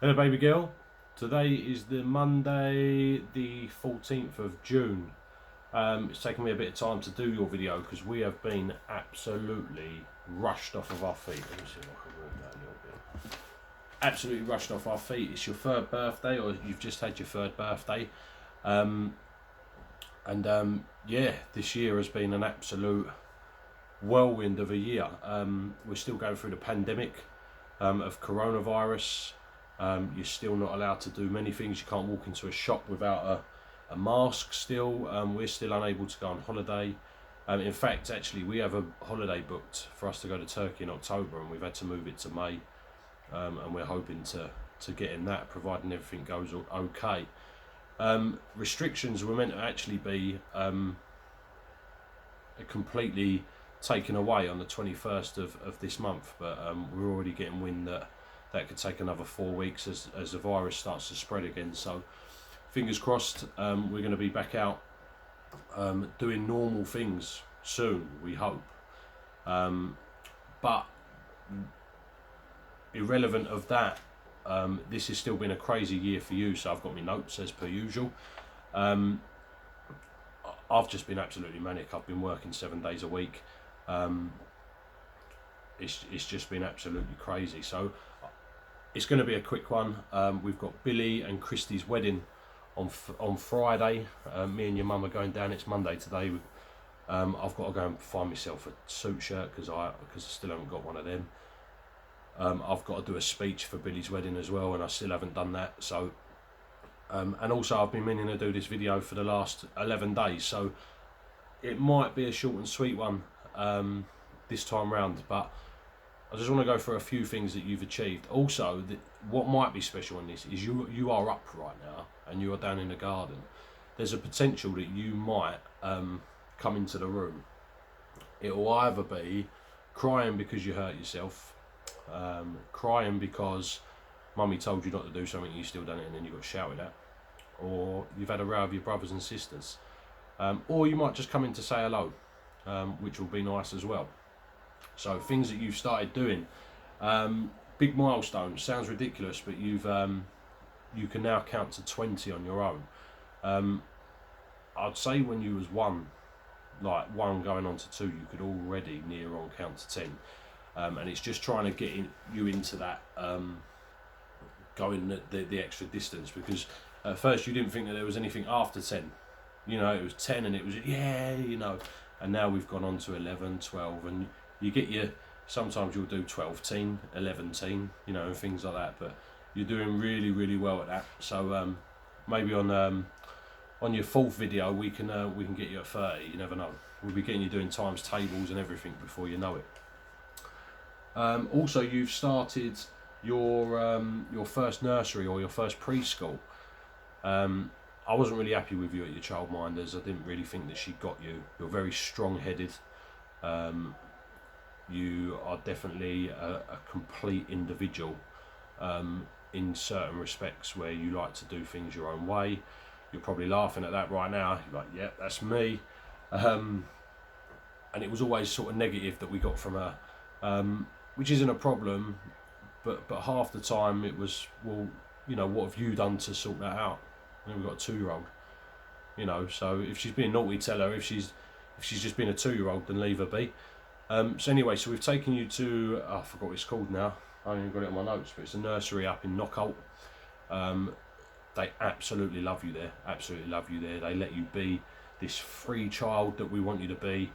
Hello baby girl, today is the Monday the 14th of June. It's taken me a bit of time to do your video because we have been absolutely rushed off of our feet. Let me see if I can move that a little bit. Absolutely rushed off our feet. It's your third birthday, or you've just had your third birthday. Yeah, this year has been an absolute whirlwind of a year. We're still going through the pandemic of coronavirus. You're still not allowed to do many things. You can't walk into a shop without a mask still. We're still unable to go on holiday. In fact, actually, we have a holiday booked for us to go to Turkey in October, and we've had to move it to May. And we're hoping to get in that, providing everything goes okay. Restrictions were meant to actually be completely taken away on the 21st of this month, but we're already getting wind that could take another 4 weeks as the virus starts to spread again. So fingers crossed, we're going to be back out doing normal things soon, we hope. But irrelevant of that, this has still been a crazy year for you, so I've got my notes as per usual. I've just been absolutely manic. I've been working 7 days a week. It's just been absolutely crazy. So it's going to be a quick one. We've got Billy and Christy's wedding on Friday. Me and your mum are going down. It's Monday today. I've got to go and find myself a suit shirt because I still haven't got one of them. I've got to do a speech for Billy's wedding as well, and I still haven't done that. So, and also I've been meaning to do this video for the last 11 days. So it might be a short and sweet one this time round, but I just want to go through a few things that you've achieved. Also, what might be special in this is you are up right now and you are down in the garden. There's a potential that you might come into the room. It will either be crying because you hurt yourself, crying because mummy told you not to do something and you still done it and then you got shouted at, or you've had a row with your brothers and sisters, or you might just come in to say hello, which will be nice as well. So things that you've started doing, big milestones. Sounds ridiculous, but you can now count to 20 on your own. I'd say when you was one going on to 2, you could already near on count to 10. And it's just trying to get you into that, going the extra distance, because at first you didn't think that there was anything after 10. You know, it was 10 and it was, yeah, you know, and now we've gone on to 11, 12, and you get sometimes you'll do 12 teen, 11 teen, you know, and things like that, but you're doing really, really well at that. So maybe on your 4th video we can get you at 30, you never know. We'll be getting you doing times tables and everything before you know it. Also, you've started your first nursery or your first preschool. I wasn't really happy with you at your childminders. I didn't really think that she got you. You're very strong-headed. You are definitely a complete individual in certain respects where you like to do things your own way. You're probably laughing at that right now. You're like, yeah, that's me. And it was always sort of negative that we got from her, which isn't a problem, but half the time it was, well, you know, what have you done to sort that out? And we've got a 2-year-old, you know, so if she's being naughty, tell her. If she's just being a 2-year-old, then leave her be. So anyway, so we've taken you to, I forgot what it's called now. I haven't even got it on my notes, but it's a nursery up in Knockholt. They absolutely love you there. Absolutely love you there. They let you be this free child that we want you to be.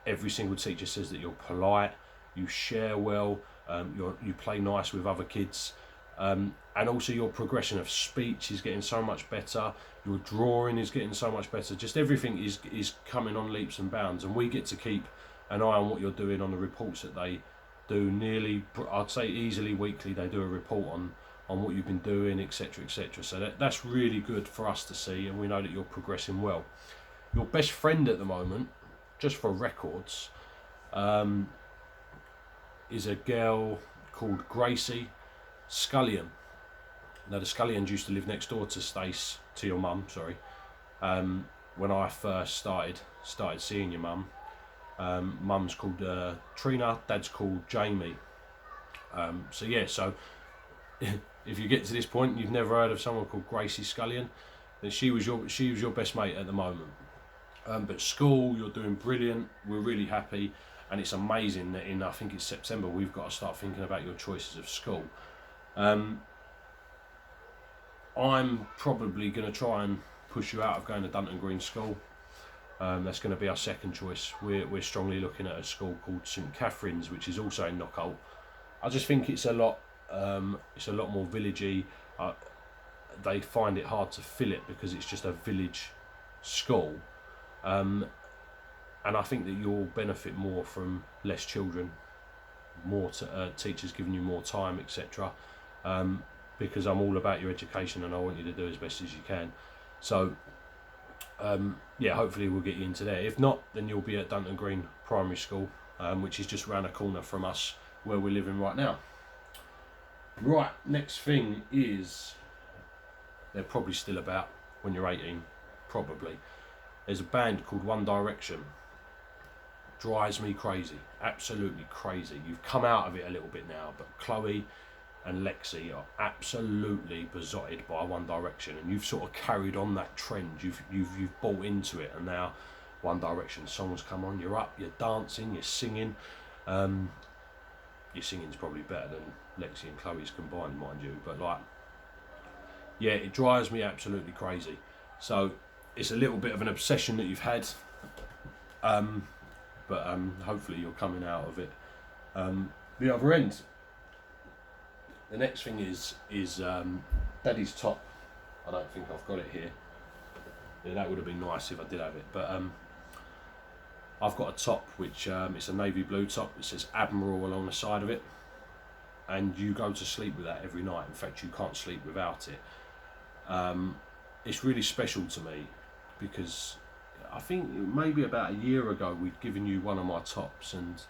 Every single teacher says that you're polite, you share well, you play nice with other kids, and also your progression of speech is getting so much better. Your drawing is getting so much better. Just everything is coming on leaps and bounds, and we get to keep an eye on what you're doing on the reports that they do. Nearly, I'd say easily weekly, they do a report on what you've been doing, etc, etc. So that's really good for us to see, and we know that you're progressing well. Your best friend at the moment, just for records, is a girl called Gracie Scullion. Now, the Scullions used to live next door to Stace, to your mum, sorry. When I first started seeing your mum, mum's called Trina, dad's called Jamie. So if you get to this point and you've never heard of someone called Gracie Scullion, then she was your best mate at the moment. But school, you're doing brilliant. We're really happy, and it's amazing that I think it's September, we've got to start thinking about your choices of school. I'm probably going to try and push you out of going to Dunton Green School. That's going to be our second choice. We're strongly looking at a school called St Catherine's, which is also in Knockholt. I just think it's a lot more villagey. They find it hard to fill it because it's just a village school, and I think that you'll benefit more from less children, more teachers giving you more time, etc. Because I'm all about your education and I want you to do as best as you can. So yeah, hopefully we'll get you into there. If not, then you'll be at Dunton Green Primary School, which is just around the corner from us where we're living right now. Right, next thing is, they're probably still about when you're 18, probably. There's a band called One Direction. Drives me crazy, absolutely crazy. You've come out of it a little bit now, but Chloe and Lexi are absolutely besotted by One Direction, and you've sort of carried on that trend. You've bought into it, and now One Direction songs come on, you're up, you're dancing, you're singing. Your singing's probably better than Lexi and Chloe's combined, mind you, but like, yeah, it drives me absolutely crazy. So it's a little bit of an obsession that you've had, but hopefully you're coming out of it the other end. The next thing is Daddy's top. I don't think I've got it here. Yeah, that would have been nice if I did have it, but I've got a top which it's a navy blue top. It says Admiral along the side of it, and you go to sleep with that every night. In fact, you can't sleep without it. It's really special to me because I think maybe about a year ago we'd given you one of my tops, and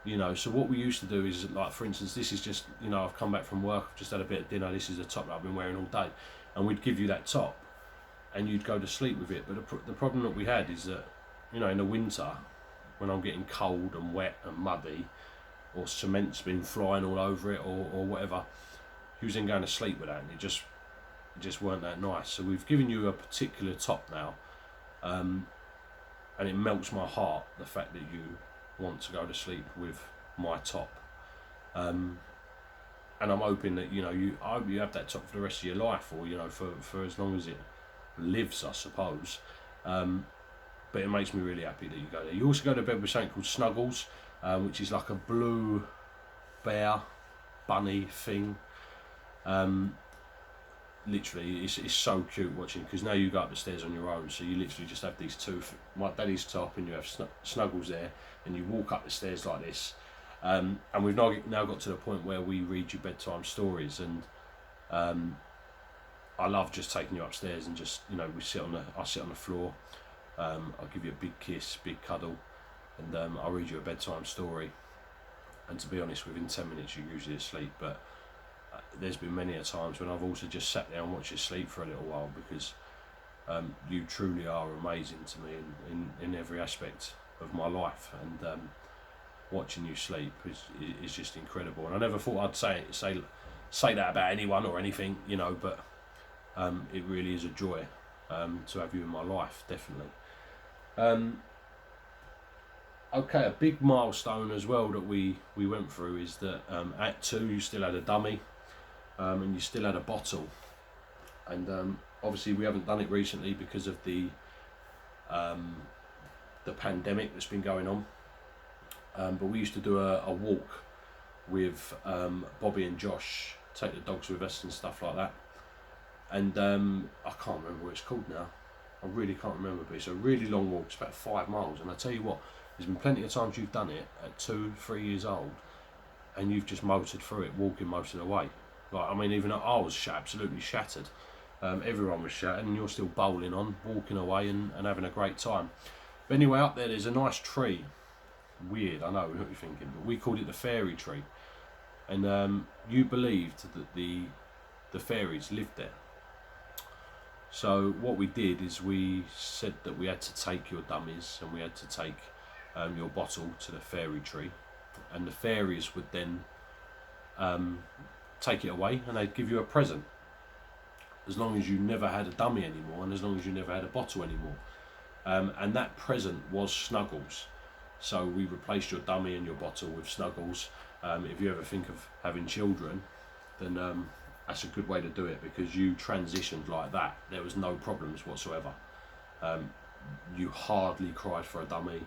you know, so what we used to do is, like, for instance, this is just, you know, I've come back from work, I've just had a bit of dinner, this is a top that I've been wearing all day, and we'd give you that top and you'd go to sleep with it. But the problem that we had is that, you know, in the winter when I'm getting cold and wet and muddy, or cement's been flying all over it, or whatever, you was then going to sleep with that, and it just weren't that nice. So we've given you a particular top now, and it melts my heart, the fact that you want to go to sleep with my top, and I'm hoping that, you know, you have that top for the rest of your life, or, you know, for as long as it lives, I suppose. But it makes me really happy that you go there. You also go to bed with something called Snuggles, which is like a blue bear bunny thing. Literally, it's so cute watching, because now you go up the stairs on your own, so you literally just have these two, my Daddy's top, and you have Snuggles there, and you walk up the stairs like this. And we've now got to the point where we read you bedtime stories, and I love just taking you upstairs and just, you know, I sit on the floor, I'll give you a big kiss, big cuddle, and I'll read you a bedtime story. And to be honest, within 10 minutes you're usually asleep, but there's been many a times when I've also just sat there and watched you sleep for a little while, because you truly are amazing to me in every aspect of my life, and watching you sleep is just incredible. And I never thought I'd say that about anyone or anything, you know, but it really is a joy to have you in my life, definitely. Okay, a big milestone as well that we went through is that at 2 you still had a dummy, and you still had a bottle, and obviously we haven't done it recently because of the pandemic that's been going on, but we used to do a walk with Bobby and Josh, take the dogs with us and stuff like that, and I can't remember what it's called now. I really can't remember, but it's a really long walk. It's about 5 miles, and I tell you what, there's been plenty of times you've done it at 2-3 years old, and you've just motored through it, walking most of the way. Like, I mean, even I was absolutely shattered. Everyone was shattered, and you're still bowling on, walking away and having a great time. But anyway, up there's a nice tree. Weird, I know what you're thinking, but we called it the fairy tree, and you believed that the fairies lived there. So what we did is we said that we had to take your dummies and we had to take your bottle to the fairy tree, and the fairies would then take it away and they'd give you a present, as long as you never had a dummy anymore and as long as you never had a bottle anymore. And that present was Snuggles. So we replaced your dummy and your bottle with Snuggles. If you ever think of having children, then that's a good way to do it, because you transitioned like that. There was no problems whatsoever. You hardly cried for a dummy.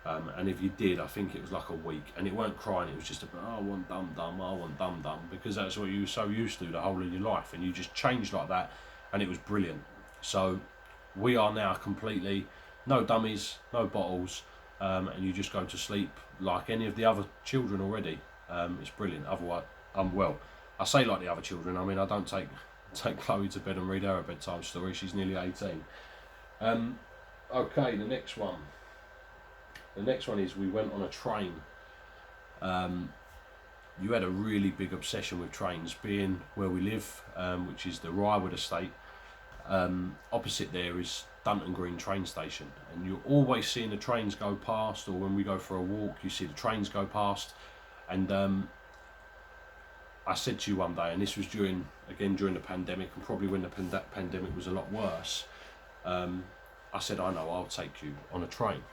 And if you did, I think it was like a week, and it weren't crying, it was just I want dum dum, I want dum dum, because that's what you were so used to the whole of your life, and you just changed like that, and it was brilliant. So we are now completely no dummies, no bottles, and you just go to sleep like any of the other children already. It's brilliant. Otherwise, well, I say like the other children, I mean, I don't take Chloe to bed and read her a bedtime story, she's nearly 18. Okay, the next one. The next one is we went on a train. You had a really big obsession with trains, being where we live, which is the Rywood estate. Opposite there is Dunton Green train station, and you're always seeing the trains go past, or when we go for a walk you see the trains go past. And I said to you one day, and this was during the pandemic, and probably when the pandemic was a lot worse, I said, I know, I'll take you on a train.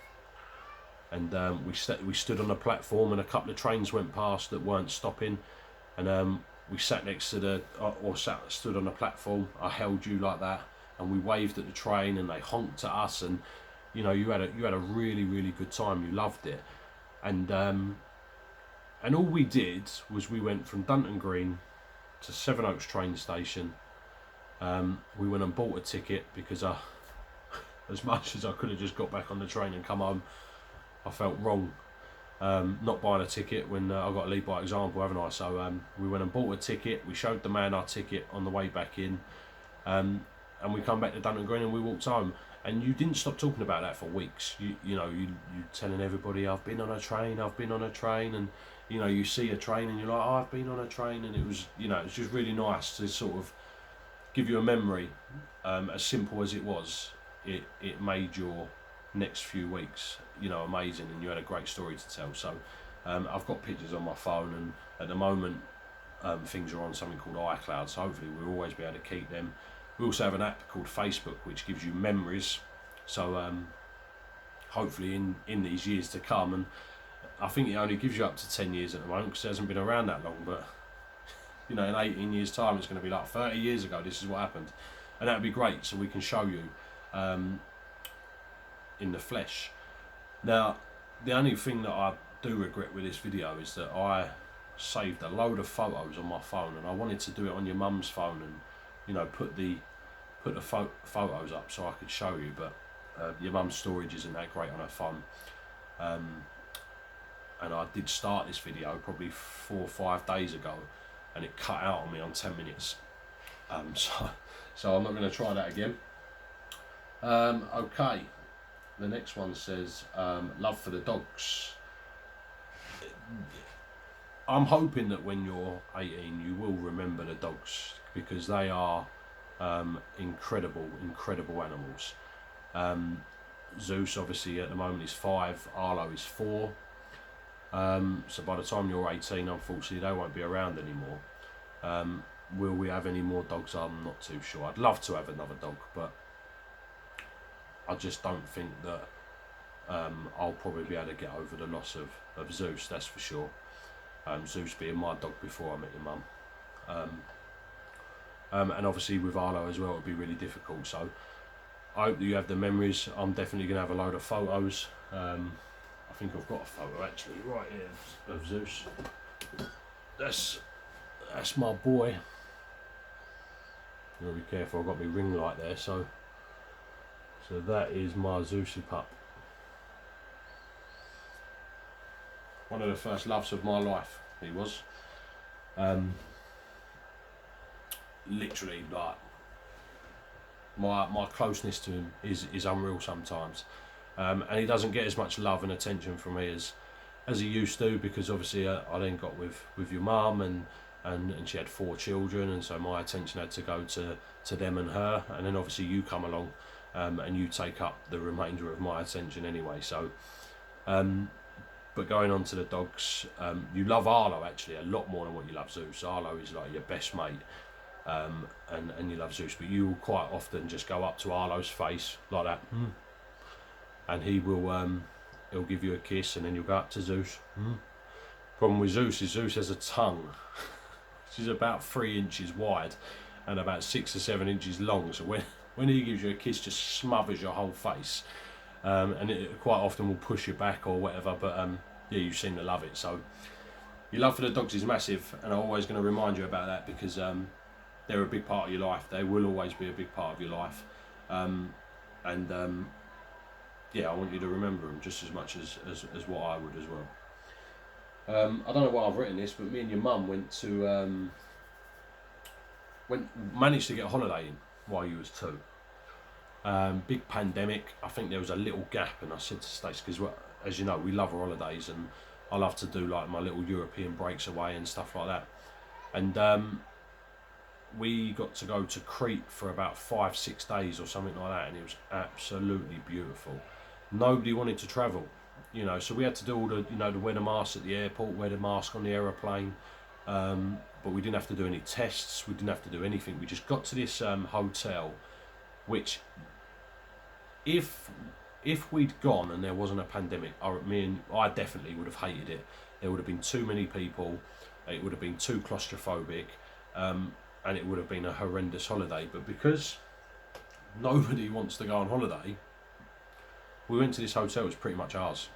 And we stood on a platform, and a couple of trains went past that weren't stopping, and we sat next to stood on a platform. I held you like that, and we waved at the train, and they honked at us, and you know, you had a really, really good time. You loved it, and all we did was we went from Dunton Green to Sevenoaks train station. We went and bought a ticket, because as much as I could have just got back on the train and come home, I felt wrong not buying a ticket when I've got to lead by example, haven't I? So we went and bought a ticket, we showed the man our ticket on the way back in, and we come back to Dunton Green and we walked home. And you didn't stop talking about that for weeks. You know, you telling everybody, I've been on a train, and you know, you see a train and you're like, oh, I've been on a train. And it was, you know, it's just really nice to sort of give you a memory. As simple as it was, it made your next few weeks, you know, amazing, and you had a great story to tell. So I've got pictures on my phone, and at the moment things are on something called iCloud, so hopefully we'll always be able to keep them. We also have an app called Facebook, which gives you memories, so hopefully in these years to come, and I think it only gives you up to 10 years at the moment, because it hasn't been around that long, but you know, in 18 years time it's going to be like 30 years ago this is what happened, and that would be great, so we can show you in the flesh. Now, the only thing that I do regret with this video is that I saved a load of photos on my phone, and I wanted to do it on your mum's phone, and you know, put the photos up so I could show you, but your mum's storage isn't that great on her phone, and I did start this video probably 4 or 5 days ago, and it cut out on me on 10 minutes, so I'm not going to try that again. Okay, the next one says love for the dogs. I'm hoping that when you're 18 you will remember the dogs, because they are incredible animals. Zeus obviously at the moment is 5, Arlo is 4, so by the time you're 18 unfortunately they won't be around anymore. Will we have any more dogs? I'm not too sure. I'd love to have another dog, but I just don't think that I'll probably be able to get over the loss of Zeus, that's for sure. Zeus being my dog before I met your mum. And obviously with Arlo as well, it would be really difficult. So I hope that you have the memories. I'm definitely going to have a load of photos. I think I've got a photo actually right here of Zeus. That's my boy. I've got to be careful, I've got my ring light there. So that is my Zeusy pup. One of the first loves of my life, he was. Literally, like, my closeness to him is unreal sometimes. And he doesn't get as much love and attention from me as he used to, because obviously I then got with your mum, and she had 4 children, and so my attention had to go to them and her, and then obviously you come along, and you take up the remainder of my attention anyway. So But going on to the dogs, you love Arlo actually a lot more than what you love Zeus. Arlo is like your best mate, and you love Zeus, but you will quite often just go up to Arlo's face like that, and he'll give you a kiss, and then you'll go up to Zeus. Problem with Zeus is Zeus has a tongue which is about 3 inches wide and about 6 or 7 inches long, so when he gives you a kiss, just smothers your whole face, and it quite often will push you back or whatever, but yeah, you seem to love it. So your love for the dogs is massive, and I'm always going to remind you about that, because they're a big part of your life. They will always be a big part of your life, and yeah, I want you to remember them just as much as what I would as well. I don't know why I've written this, but me and your mum managed to get a holiday in while you was 2. Big pandemic. I think there was a little gap, and I said to Stacey, because as you know, we love our holidays, and I love to do like my little European breaks away and stuff like that. And we got to go to Crete for about 5-6 days or something like that, and it was absolutely beautiful. Nobody wanted to travel, you know, so we had to do all the, you know, the wear the mask at the airport, wear the mask on the aeroplane, but we didn't have to do any tests, we didn't have to do anything. We just got to this hotel, which if we'd gone and there wasn't a pandemic, I definitely would have hated it. There would have been too many people, it would have been too claustrophobic, and it would have been a horrendous holiday. But because nobody wants to go on holiday, we went to this hotel. It was pretty much ours.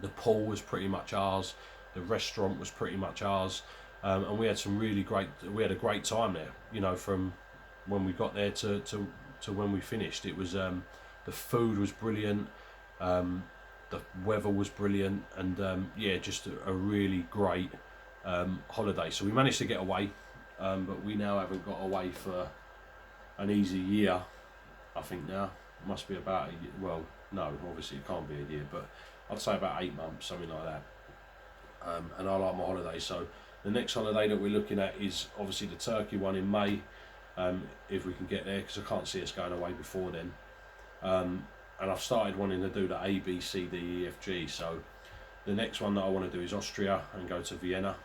The pool was pretty much ours. The restaurant was pretty much ours, and we had a great time there. You know, from when we got there to when we finished. It was the food was brilliant, the weather was brilliant, and yeah, just a really great holiday. So we managed to get away, but we now haven't got away for an easy year. I think now it must be about a year. Well, no, obviously it can't be a year, but I'd say about 8 months, something like that. And I like my holiday, so the next holiday that we're looking at is obviously the Turkey one in May, if we can get there, because I can't see us going away before then. And I've started wanting to do the A, B, C, D, E, F, G, so the next one that I want to do is Austria and go to Vienna,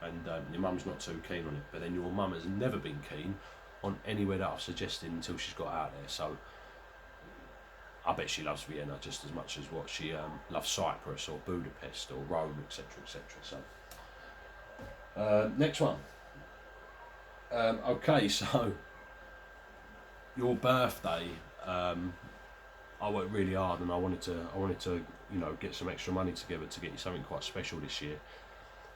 and your mum's not too keen on it, but then your mum has never been keen on anywhere that I've suggested until she's got out there, so I bet she loves Vienna just as much as what she loves Cyprus or Budapest or Rome, etc, etc. So next one. Okay, so your birthday, I worked really hard, and I wanted to you know, get some extra money together to get you something quite special this year,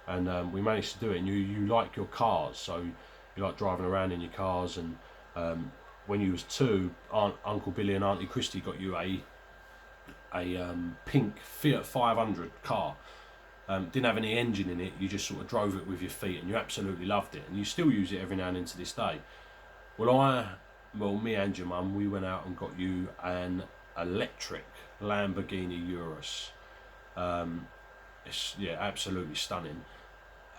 and we managed to do it. And you like your cars, so you like driving around in your cars, and when you was 2, Uncle Billy and Auntie Christy got you a pink Fiat 500 car. Didn't have any engine in it, you just sort of drove it with your feet, and you absolutely loved it, and you still use it every now and then to this day. Well, me and your mum, we went out and got you an electric Lamborghini Urus. It's, yeah, absolutely stunning.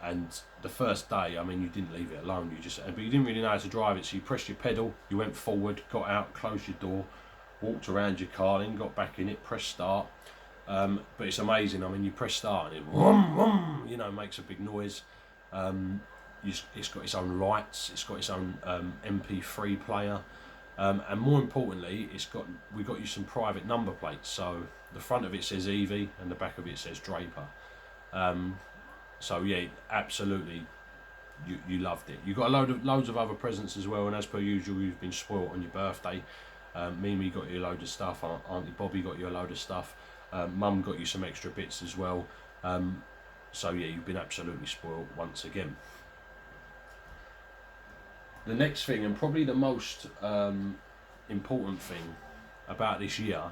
And the first day, I mean, you didn't leave it alone, but you didn't really know how to drive it, so you pressed your pedal, you went forward, got out, closed your door, walked around your car, then got back in it, pressed start. But it's amazing. I mean, you press start and it vroom, vroom, you know, makes a big noise. It's got its own lights, it's got its own MP3 player, and more importantly, we got you some private number plates. So the front of it says Evie and the back of it says Draper. So yeah, absolutely, you loved it. You got loads of other presents as well, and as per usual, you've been spoilt on your birthday. Mimi got you a load of stuff. Auntie Bobby got you a load of stuff. Mum got you some extra bits as well. So yeah, you've been absolutely spoiled once again. The next thing, and probably the most important thing about this year,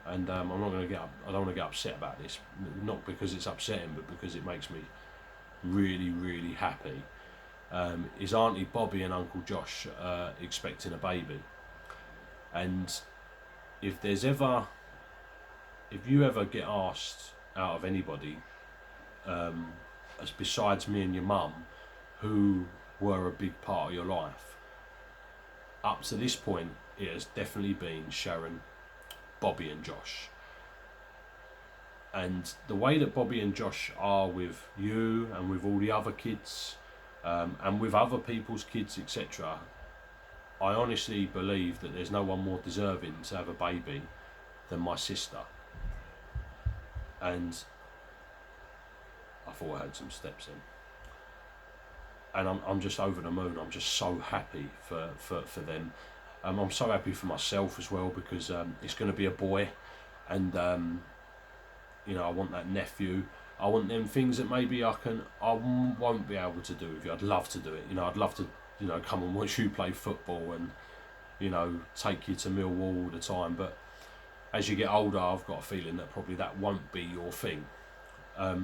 and I don't want to get upset about this, not because it's upsetting, but because it makes me really, really happy, is Auntie Bobby and Uncle Josh expecting a baby. And if you ever get asked out of anybody, as besides me and your mum, who were a big part of your life, up to this point it has definitely been Sharon, Bobby and Josh. And the way that Bobby and Josh are with you and with all the other kids, and with other people's kids, etc., I honestly believe that there's no one more deserving to have a baby than my sister. And I thought I heard some steps in. And I'm just over the moon. I'm just so happy for them. I'm so happy for myself as well, because it's going to be a boy, and you know, I want that nephew. I want them things that maybe I won't be able to do with you. I'd love to do it. You know, I'd love to, you know, come and watch you play football and, you know, take you to Millwall all the time. But as you get older, I've got a feeling that probably that won't be your thing. But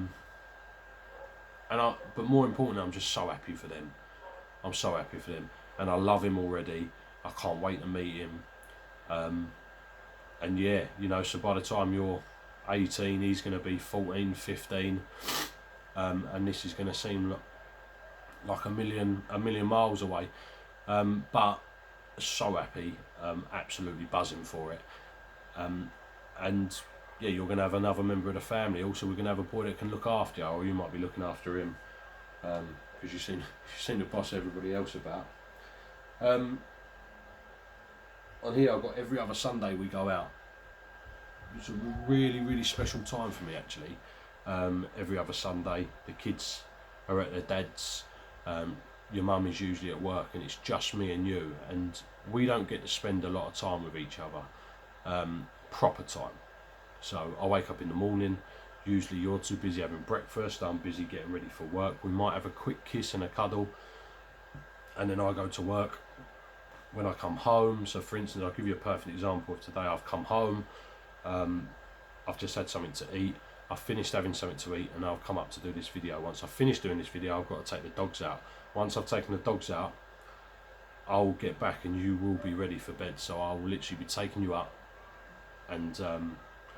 more importantly, I'm just so happy for them. I'm so happy for them, and I love him already. I can't wait to meet him. And yeah, you know, so by the time you're 18, he's going to be 14, 15, and this is going to seem like a million miles away. But so happy, absolutely buzzing for it. And yeah, you're going to have another member of the family. Also, we're going to have a boy that can look after you, or you might be looking after him, because you've seen to boss everybody else about. On here, I've got every other Sunday we go out. It's a really, really special time for me, actually. Every other Sunday, the kids are at their dad's. Your mum is usually at work, and it's just me and you. And we don't get to spend a lot of time with each other, proper time. So I wake up in the morning. Usually you're too busy having breakfast. I'm busy getting ready for work. We might have a quick kiss and a cuddle, and then I go to work. When I come home, so for instance, I'll give you a perfect example of today. I've come home. I've just had something to eat. I've finished having something to eat, and I've come up to do this video. Once I've finished doing this video, I've got to take the dogs out. Once I've taken the dogs out, I'll get back and you will be ready for bed. So I will literally be taking you up and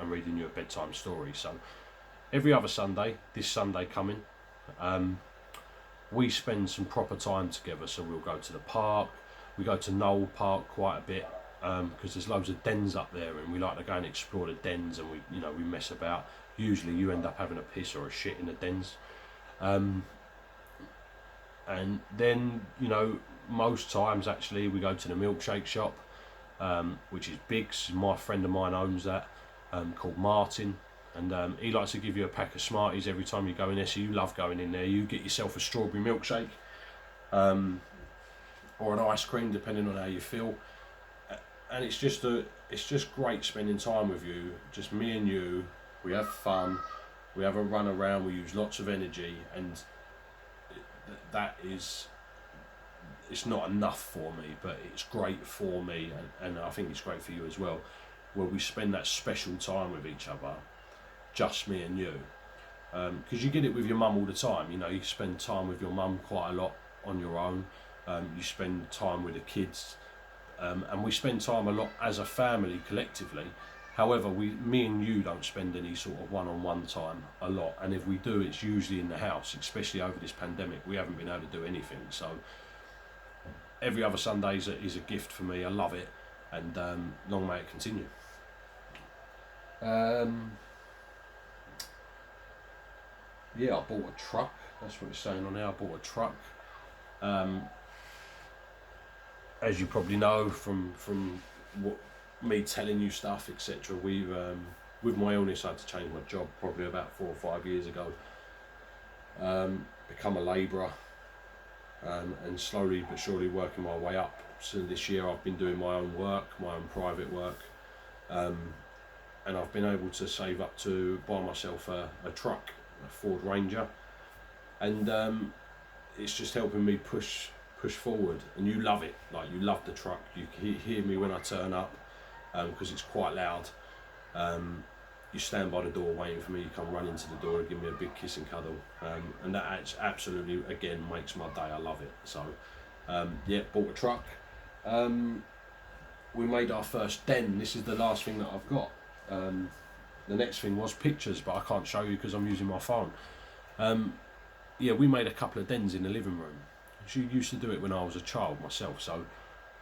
reading you a bedtime story. So every other Sunday, this Sunday coming, we spend some proper time together. So we'll go to the park. We go to Knoll Park quite a bit, because there's loads of dens up there, and we like to go and explore the dens, and we mess about. Usually you end up having a piss or a shit in the dens, and then, you know, most times actually we go to the milkshake shop, which is big. My friend of mine owns that, called Martin, and he likes to give you a pack of Smarties every time you go in there. So you love going in there. You get yourself a strawberry milkshake, or an ice cream, depending on how you feel. And it's just great spending time with you, just me and you. We have fun, we have a run around, we use lots of energy, and it's not enough for me, but it's great for me, and I think it's great for you as well, where we spend that special time with each other, just me and you. Because you get it with your mum all the time. You know, you spend time with your mum quite a lot on your own. You spend time with the kids, and we spend time a lot as a family collectively. However, me and you don't spend any sort of one-on-one time a lot, and if we do, it's usually in the house. Especially over this pandemic, we haven't been able to do anything. So every other Sunday is a gift for me. I love it, and long may it continue. Yeah, I bought a truck. That's what it's saying on there. I bought a truck. As you probably know from what me telling you stuff, etc. We've with my illness, I had to change my job probably about 4 or 5 years ago. Become a labourer, and slowly but surely working my way up. So this year I've been doing my own work, my own private work, and I've been able to save up to buy myself a truck, a Ford Ranger, and it's just helping me push forward. And you love it, like you love the truck. You hear me when I turn up, because it's quite loud. You stand by the door waiting for me, you come running to the door and give me a big kiss and cuddle, and that absolutely again makes my day. I love it. So yeah, bought a truck. We made our first den. This is the last thing that I've got. The next thing was pictures, but I can't show you because I'm using my phone. Yeah, we made a couple of dens in the living room. She used to do it when I was a child myself. So,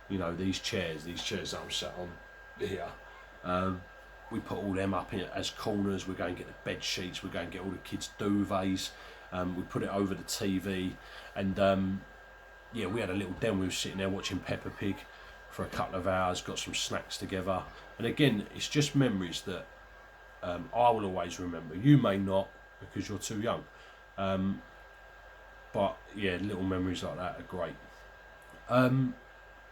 you know, these chairs that I'm sat on here, we put all them up as corners. We're going to get the bed sheets. We're going to get all the kids' duvets. We put it over the TV, and yeah, we had a little den. We were sitting there watching Peppa Pig for a couple of hours. Got some snacks together, and again, it's just memories that I will always remember. You may not because you're too young, but yeah, little memories like that are great.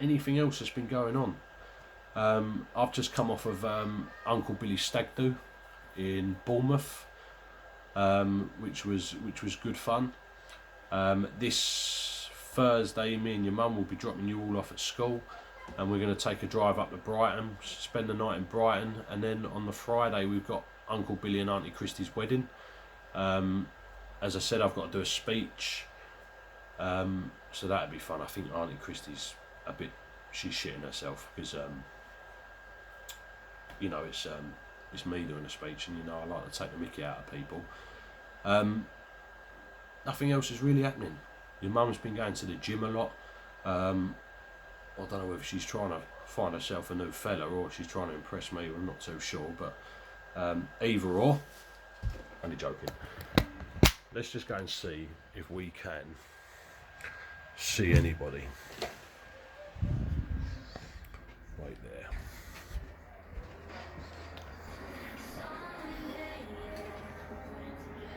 Anything else that's been going on? I've just come off of Uncle Billy's stag do in Bournemouth, which was good fun. This Thursday, me and your mum will be dropping you all off at school, and we're going to take a drive up to Brighton, spend the night in Brighton, and then on the Friday we've got Uncle Billy and Auntie Christie's wedding. As I said, I've got to do a speech, so that'd be fun. I think Auntie Christie's she's shitting herself because you know, it's me doing a speech, and you know I like to take the mickey out of people. Nothing else is really happening. Your mum's been going to the gym a lot. I don't know whether she's trying to find herself a new fella or she's trying to impress me. I'm not too sure, but either or. Only joking. Let's just go and see if we can see anybody. Right there.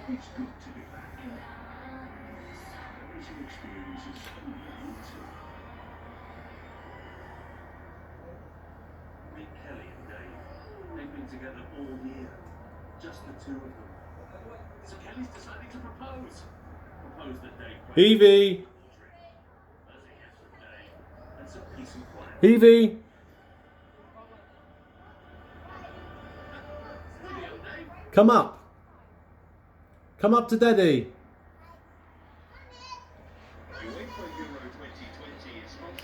It's good to be back. Amazing experiences only Meet Kelly and Dave. They've been together all year. Just the two of them. So Kelly's deciding to propose. Propose that Dave... Evie! As a gift from Dave. And some peace and quiet. Evie! Come up! Come up to Daddy!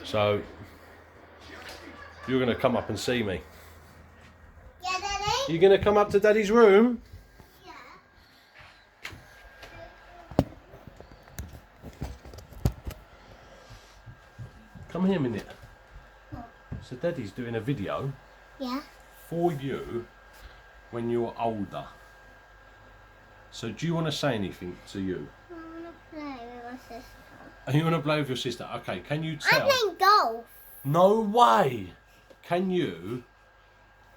So, you're going to come up and see me. Yeah, Daddy? You're going to come up to Daddy's room? Yeah. Come here a minute. So Daddy's doing a video Yeah. for you when you're older. So do you want to say anything to you? I want to play with my sister. You want to play with your sister? Okay, can you I'm tell? playing golf. No way! Can you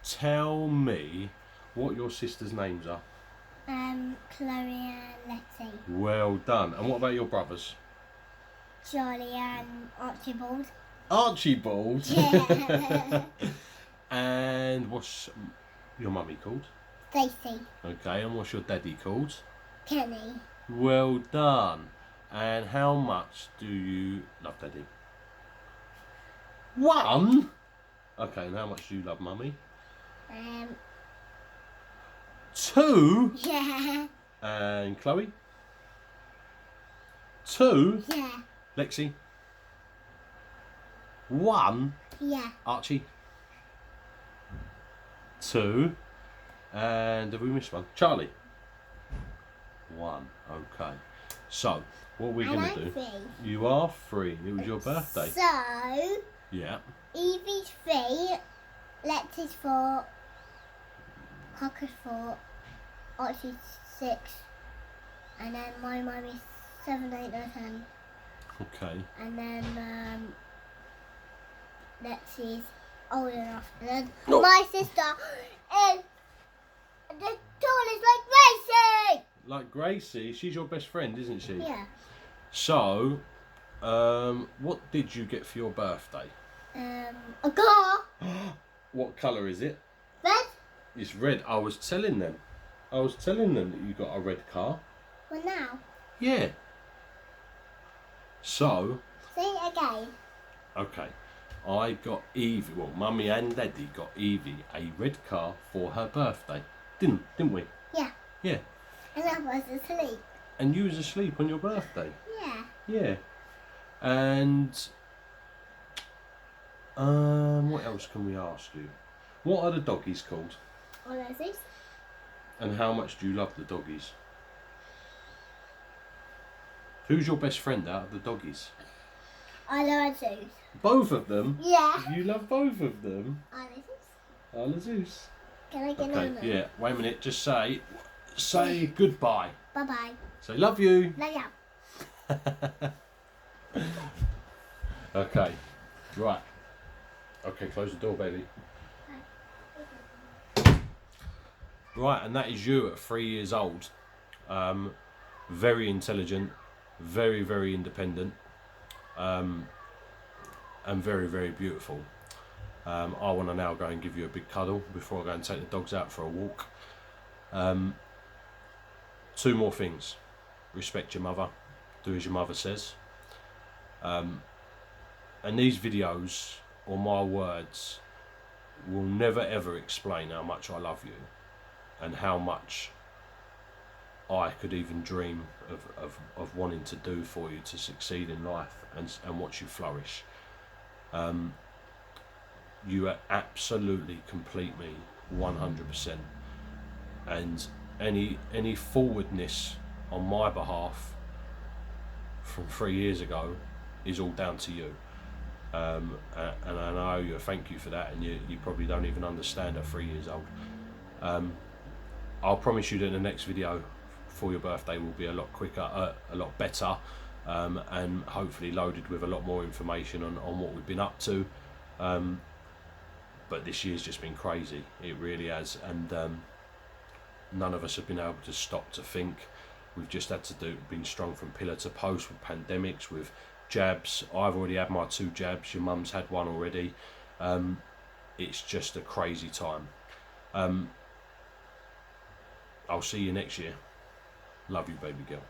tell me what your sister's names are? Chloe and Letty. Well done. And what about your brothers? Charlie and Archibald. Archibald? Yeah. And what's your mummy called? Stacey. Okay, and what's your daddy called? Kenny. Well done. And how much do you love Daddy? One? Okay, and how much do you love Mummy? 2? Yeah. And Chloe? 2? Yeah. Lexi? 1? Yeah. Archie? 2? And have we missed one? Charlie? 1. Okay. So, what we're going to do... 3. You are 3. It was your birthday. So, Yeah. Evie's 3, Letty's 4, Cocker's 4, Archie's 6, and then my mum is 7, 8, 9, 10. Okay. And then Letty's old enough. And then No. my sister is the tallest like Gracie! Like Gracie, she's your best friend, isn't she? Yeah. So, what did you get for your birthday? A car. What colour is it? Red. It's red. I was telling them that you got a red car. Well, now. Yeah. So, Say it again. okay. I got Evie, well, Mummy and Daddy got Evie a red car for her birthday. Didn't we? Yeah. Yeah. And I was asleep. And you was asleep on your birthday. Yeah. Yeah. And what else can we ask you? What are the doggies called? All those things. And how much do you love the doggies? Who's your best friend out of the doggies? I love Zeus. Both of them? Yeah. You love both of them? I love Zeus. Ala Zeus. Can I get Okay, on? yeah. Wait a minute. Just say goodbye. Bye bye. Say love you. Love ya. Okay. Right. Okay, close the door, baby. Right, and that is you at 3 years old. Very intelligent, very, very independent, and very, very beautiful. I want to now go and give you a big cuddle before I go and take the dogs out for a walk. 2 more things. Respect your mother. Do as your mother says. And these videos, or my words, will never ever explain how much I love you and how much I could even dream of wanting to do for you to succeed in life and watch you flourish. You absolutely complete me 100%, and any forwardness on my behalf from 3 years ago is all down to you. And I know you. Thank you for that, and you probably don't even understand at 3 years old. I'll promise you that the next video for your birthday will be a lot quicker, a lot better, and hopefully loaded with a lot more information on what we've been up to. But this year's just been crazy. It really has, and none of us have been able to stop to think. We've just had to been strong from pillar to post with pandemics, with jabs. I've already had my 2 jabs. Your mum's had 1 already. It's just a crazy time. I'll see you next year. Love you, baby girl.